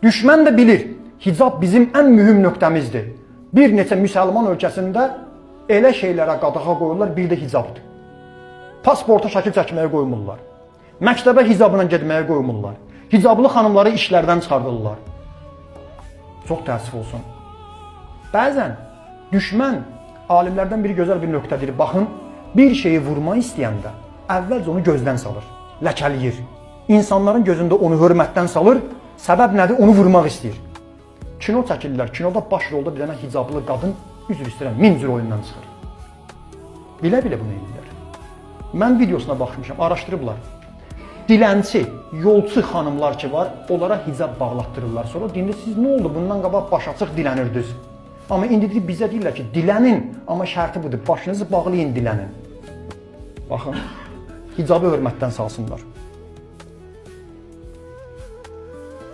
Düşmən də bilir, hicab bizim ən mühüm nöqtəmizdir. Bir neçə müsəlman ölkəsində elə şeylərə qadağa qoyurlar, bir də hicabdır. Pasporta şəkil çəkməyə qoymurlar. Məktəbə hicabla getməyə qoymurlar. Hicablı xanımları işlərdən çıxardırlar. Çox təəssüf olsun. Bəzən düşmən alimlərdən biri gözəl bir nöqtədir. Baxın, bir şeyi vurma istəyəndə əvvəlcə onu gözdən salır, ləkələyir. İnsanların gözündə onu hörmətdən salır, səbəb nədir? Onu vurmaq istəyir. Kino çəkirlər, kinoda baş rolda bir dənə hicablı qadın, üzr istəyirəm, 1000 cür oyundan çıxır. Bilə-bilə bunu edirlər. Mən videosuna baxmışam, araşdırıblar. Dilənçi, yolçu xanımlar ki var, onlara hicab bağlatdırırlar. Sonra deyirlər, siz nə oldu? Bundan qabaq baş açıq dilənirdiniz. Amma indi bizə deyirlər ki, dilənin, amma şərti budur, başınızı bağlayın, dilənin. Baxın, hicabı hörmətdən salsınlar.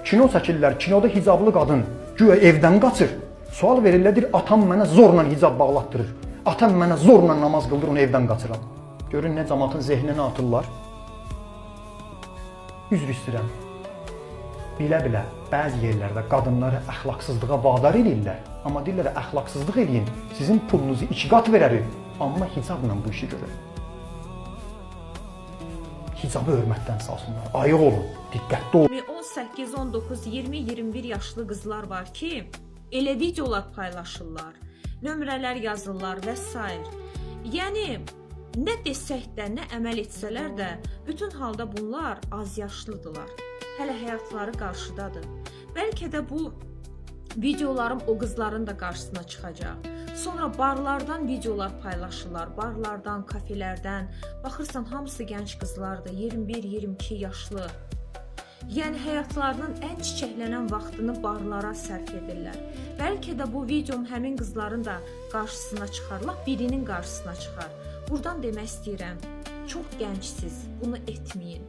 Kino çəkirlər, kinoda hicablı qadın güya evdən qaçır. Sual verirlər, atam mənə zorla hicab bağlatdırır. Atam mənə zorla namaz qıldır, onu evdən qaçıram. Görün nə cəmaatın zehninə atırlar. Üzr istəyirəm. Bilə-bilə bəzi yerlərdə qadınları əxlaqsızlığa vadar edirlər. Amma deyirlər, əxlaqsızlıq edin, sizin pulunuzu 2 qat verərik. Amma hicabla bu işi görür. Hicabı hörmətdən salsınlar. Ayıq olun, diqqətli olun. 18, 19, 20, 21 yaşlı qızlar var ki, elə videolar paylaşırlar, nömrələr yazırlar və s. Yəni, nə desək də, nə əməl etsələr də, bütün halda bunlar az yaşlıdırlar. Hələ həyatları qarşıdadır. Bəlkə də bu videolarım o qızların da qarşısına çıxacaq. Sonra barlardan videolar paylaşırlar, barlardan, kafelərdən. Baxırsan, hamısı gənc qızlardır, 21-22 yaşlı. Yəni, həyatlarının ən çiçəklənən vaxtını barlara sərf edirlər. Bəlkə də bu videom həmin qızların da qarşısına çıxar, lap birinin qarşısına çıxar. Buradan demək istəyirəm, çox gəncsiniz, bunu etməyin.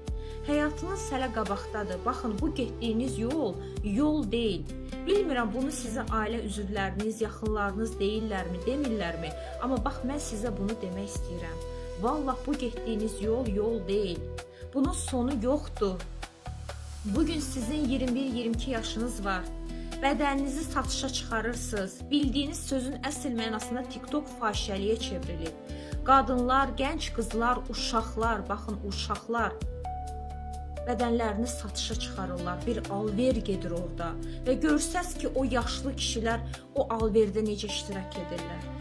Həyatınız hələ qabaqdadır. Baxın, bu getdiyiniz yol deyil. Bilmirəm, bunu sizə ailə üzvləriniz, yaxınlarınız deyirlərmi, demirlərmi? Amma bax, mən sizə bunu demək istəyirəm. Vallah, bu getdiyiniz yol deyil. Bunun sonu yoxdur. Bugün sizin 21-22 yaşınız var. Bədəninizi satışa çıxarırsınız. Bildiyiniz sözün əsl mənasında TikTok fahişəliyə çevrilib. Qadınlar, gənc qızlar, uşaqlar, baxın, uşaqlar bədənlərini satışa çıxarırlar. Bir alver gedir orada. Və görsəz ki, o yaşlı kişilər o alverdə necə iştirak edirlər.